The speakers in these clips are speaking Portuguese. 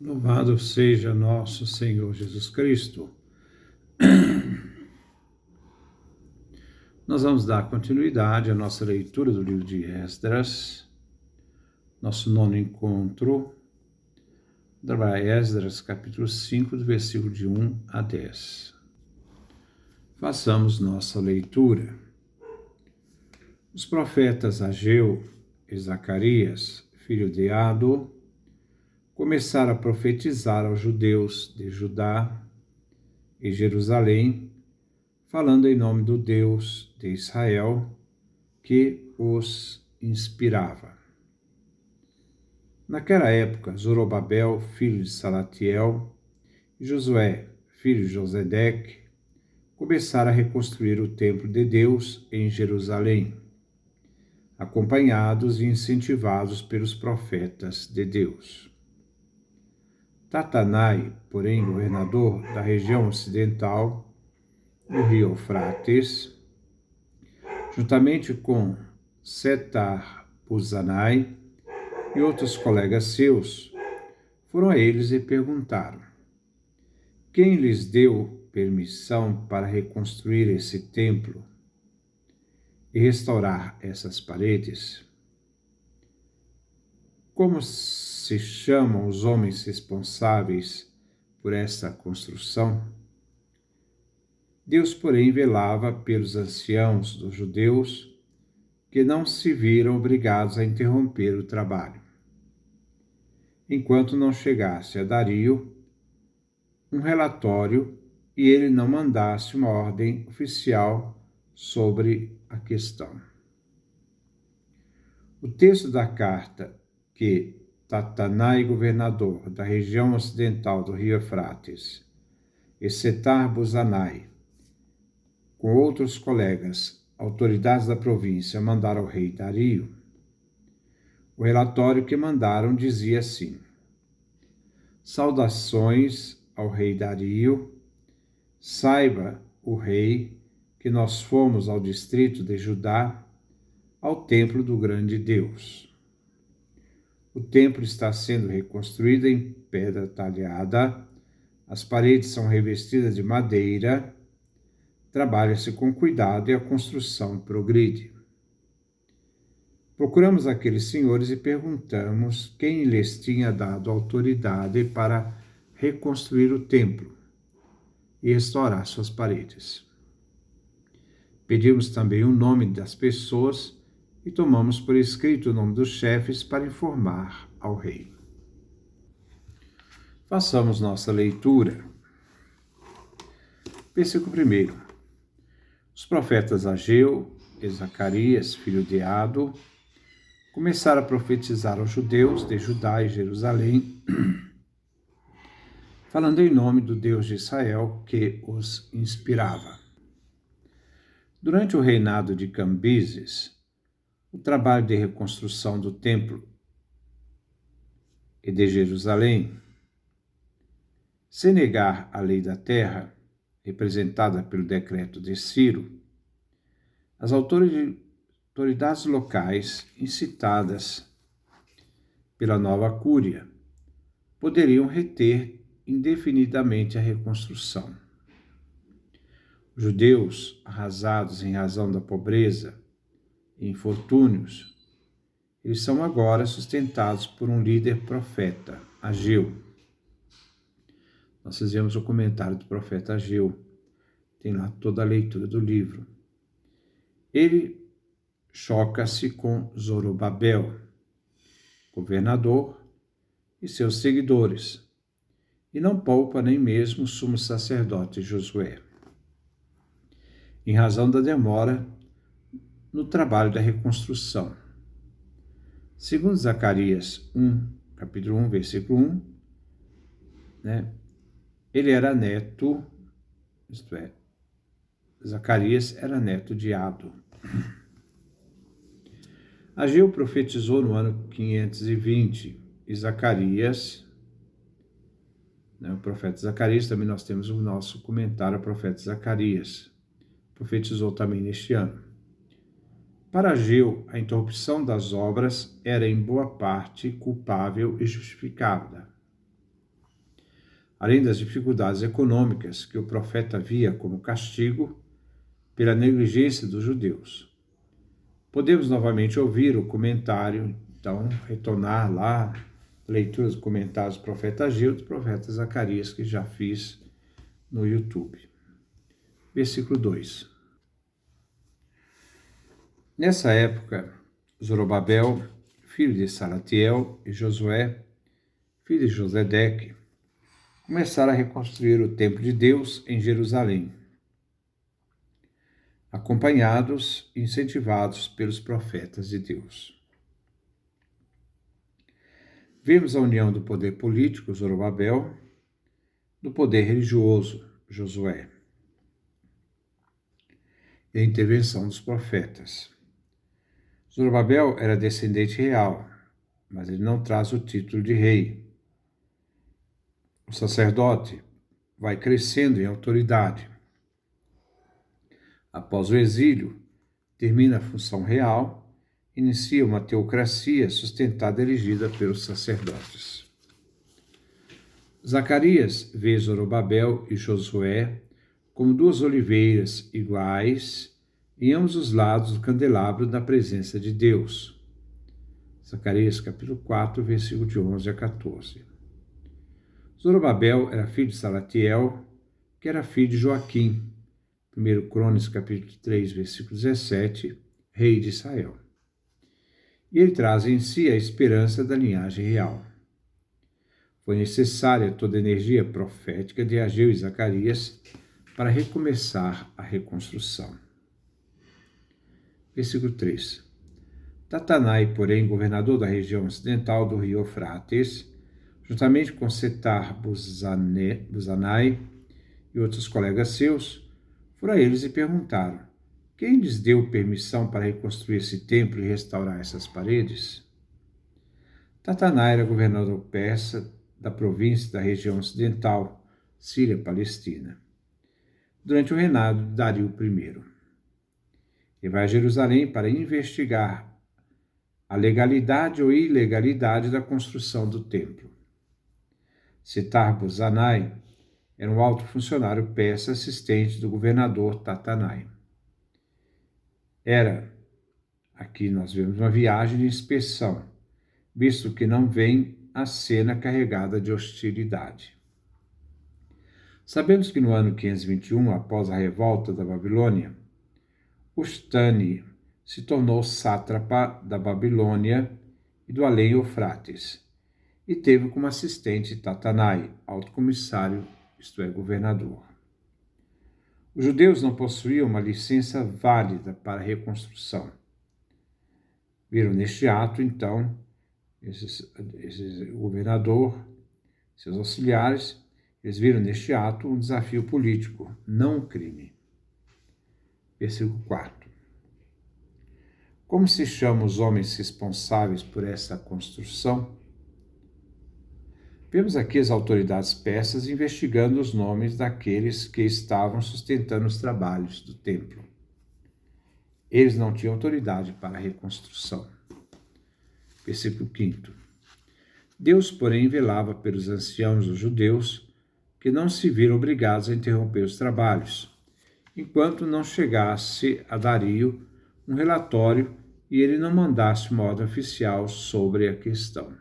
Louvado seja nosso Senhor Jesus Cristo. Nós vamos dar continuidade à nossa leitura do livro de Esdras, nosso nono encontro, Esdras, capítulo 5, do versículo de 1 a 10. Façamos nossa leitura. Os profetas Ageu e Zacarias, filho de Ado, começaram a profetizar aos judeus de Judá e Jerusalém, falando em nome do Deus de Israel, que os inspirava. Naquela época, Zorobabel, filho de Salatiel, e Josué, filho de Josedeque, começaram a reconstruir o templo de Deus em Jerusalém, acompanhados e incentivados pelos profetas de Deus. Tatanai, porém, governador da região ocidental do rio Eufrates, juntamente com Setar-Buzanai e outros colegas seus, foram a eles e perguntaram: quem lhes deu permissão para reconstruir esse templo e restaurar essas paredes? Como se chamam os homens responsáveis por essa construção? Deus, porém, velava pelos anciãos dos judeus, que não se viram obrigados a interromper o trabalho, enquanto não chegasse a Dario um relatório e ele não mandasse uma ordem oficial sobre a questão. O texto da carta que Tatanai, governador da região ocidental do rio Eufrates, e Setar-Buzanai, com outros colegas, autoridades da província, mandaram ao rei Dario. O relatório que mandaram dizia assim: saudações ao rei Dario. Saiba o rei que nós fomos ao distrito de Judá, ao templo do grande Deus. O templo está sendo reconstruído em pedra talhada, as paredes são revestidas de madeira, trabalha-se com cuidado e a construção progride. Procuramos aqueles senhores e perguntamos quem lhes tinha dado autoridade para reconstruir o templo e restaurar suas paredes. Pedimos também o nome das pessoas e tomamos por escrito o nome dos chefes para informar ao rei. Façamos nossa leitura. Versículo 1. Os profetas Ageu e Zacarias, filho de Ado, começaram a profetizar aos judeus de Judá e Jerusalém, falando em nome do Deus de Israel, que os inspirava. Durante o reinado de Cambises, o trabalho de reconstrução do templo e de Jerusalém, sem negar a lei da terra, representada pelo decreto de Ciro, as autoridades locais, incitadas pela nova cúria, poderiam reter indefinidamente a reconstrução. Os judeus, arrasados em razão da pobreza e infortúnios, eles são agora sustentados por um líder profeta, Ageu. Nós fizemos o comentário do profeta Ageu, tem lá toda a leitura do livro. Ele choca-se com Zorobabel, governador, e seus seguidores, e não poupa nem mesmo o sumo sacerdote Josué, em razão da demora no trabalho da reconstrução. Segundo Zacarias 1, capítulo 1, versículo 1, ele era neto, isto é, Zacarias era neto de Ado. Ageu profetizou no ano 520 e Zacarias, o profeta Zacarias, também nós temos o nosso comentário ao profeta Zacarias, profetizou também neste ano. Para Ageu, a interrupção das obras era em boa parte culpável e justificada. além das dificuldades econômicas que o profeta via como castigo pela negligência dos judeus. Podemos novamente ouvir o comentário, então, retornar lá, leitura dos comentários do profeta Ageu e do profeta Zacarias, que já fiz no YouTube. Versículo 2. Nessa época, Zorobabel, filho de Salatiel, e Josué, filho de Josedeque, começaram a reconstruir o templo de Deus em Jerusalém, acompanhados e incentivados pelos profetas de Deus. Vemos a união do poder político, Zorobabel, do poder religioso, Josué, e a intervenção dos profetas. Zorobabel era descendente real, mas ele não traz o título de rei. O sacerdote vai crescendo em autoridade. Após o exílio, termina a função real, inicia uma teocracia sustentada e erigida pelos sacerdotes. Zacarias vê Zorobabel e Josué como duas oliveiras iguais em ambos os lados do candelabro da presença de Deus. Zacarias capítulo 4, versículo de 11 a 14. Zorobabel era filho de Salatiel, que era filho de Joaquim, 1 Crônicas capítulo 3, versículo 17, rei de Israel. E ele traz em si a esperança da linhagem real. Foi necessária toda a energia profética de Ageu e Zacarias para recomeçar a reconstrução. Versículo 3. Tatanai, porém, governador da região ocidental do rio Eufrates, juntamente com Setar-Buzanai e outros colegas seus, foram a eles e perguntaram: quem lhes deu permissão para reconstruir esse templo e restaurar essas paredes? Tatanai era governador persa da província da região ocidental, Síria-Palestina, durante o reinado de Dario I. Ele vai a Jerusalém para investigar a legalidade ou ilegalidade da construção do templo. Setar-Buzanai era um alto funcionário persa assistente do governador Tatanai. Aqui nós vemos uma viagem de inspeção, visto que não vem a cena carregada de hostilidade. Sabemos que no ano 521, após a revolta da Babilônia, Ustani se tornou sátrapa da Babilônia e do além Eufrates, e teve como assistente Tatanai, alto comissário, isto é, governador. Os judeus não possuíam uma licença válida para a reconstrução. Viram neste ato, então, esse governador, seus auxiliares, eles viram neste ato um desafio político, não um crime. Versículo 4. Como se chamam os homens responsáveis por essa construção? Vemos aqui as autoridades persas investigando os nomes daqueles que estavam sustentando os trabalhos do templo. Eles não tinham autoridade para a reconstrução. Versículo 5. Deus, porém, velava pelos anciãos dos judeus, que não se viram obrigados a interromper os trabalhos, enquanto não chegasse a Dario um relatório e ele não mandasse uma ordem oficial sobre a questão.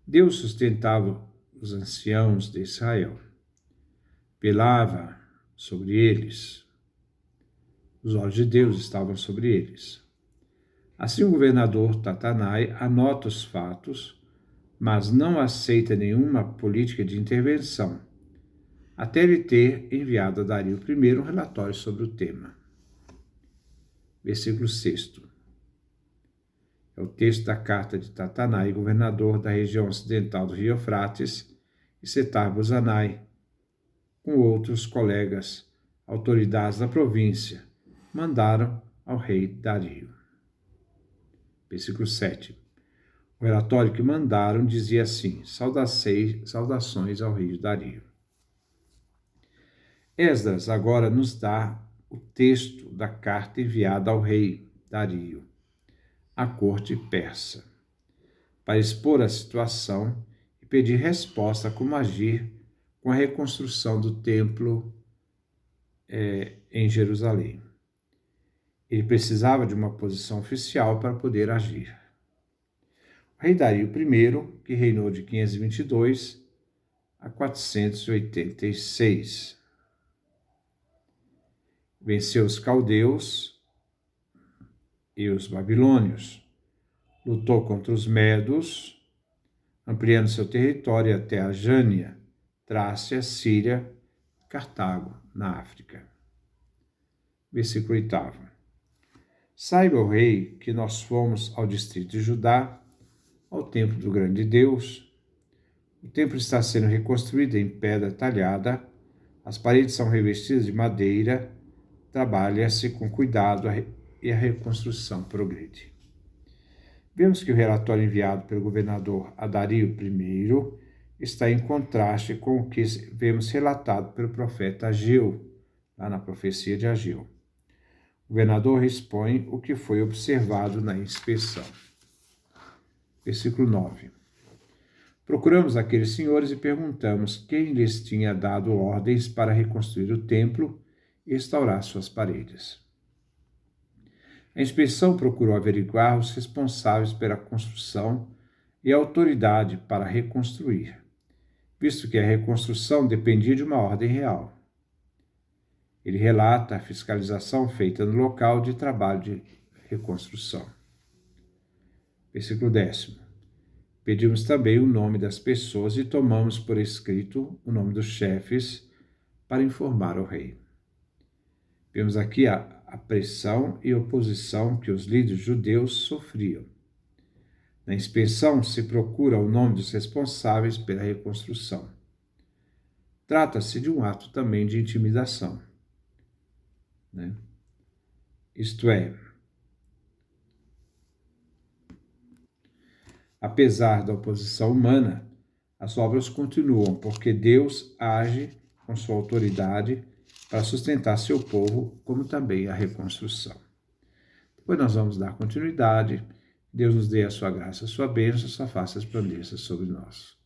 Deus sustentava os anciãos de Israel, velava sobre eles. Os olhos de Deus estavam sobre eles. Assim, o governador Tatanai anota os fatos, mas não aceita nenhuma política de intervenção, até ele ter enviado a Dario I um relatório sobre o tema. Versículo 6. É o texto da carta de Tatanai, governador da região ocidental do rio Eufrates, e Setar-Buzanai, com outros colegas, autoridades da província, mandaram ao rei Dario. Versículo 7. O relatório que mandaram dizia assim: saudações ao rei Dario. Esdras agora nos dá o texto da carta enviada ao rei Dario, à corte persa, para expor a situação e pedir resposta a como agir com a reconstrução do templo em Jerusalém. Ele precisava de uma posição oficial para poder agir. O rei Dario I, que reinou de 522 a 486, venceu os caldeus e os babilônios, lutou contra os medos, ampliando seu território até a Jânia, Trácia, Síria, Cartago, na África. Versículo 8. Saiba, o rei, que nós fomos ao distrito de Judá, ao templo do grande Deus. O templo está sendo reconstruído em pedra talhada, as paredes são revestidas de madeira, trabalha-se com cuidado e a reconstrução progride. Vemos que o relatório enviado pelo governador a Dario I está em contraste com o que vemos relatado pelo profeta Ageu, lá na profecia de Ageu. O governador expõe o que foi observado na inspeção. Versículo 9. Procuramos aqueles senhores e perguntamos quem lhes tinha dado ordens para reconstruir o templo e restaurar suas paredes. A inspeção procurou averiguar os responsáveis pela construção e a autoridade para reconstruir, visto que a reconstrução dependia de uma ordem real. Ele relata a fiscalização feita no local de trabalho de reconstrução. Versículo 10. Pedimos também o nome das pessoas e tomamos por escrito o nome dos chefes para informar ao rei. Vemos aqui a pressão e oposição que os líderes judeus sofriam. Na inspeção se procura o nome dos responsáveis pela reconstrução. Trata-se de um ato também de intimidação, Isto é, apesar da oposição humana, as obras continuam, porque Deus age com sua autoridade para sustentar seu povo, como também a reconstrução. Depois nós vamos dar continuidade. Deus nos dê a sua graça, a sua bênção, a sua face resplandeça sobre nós.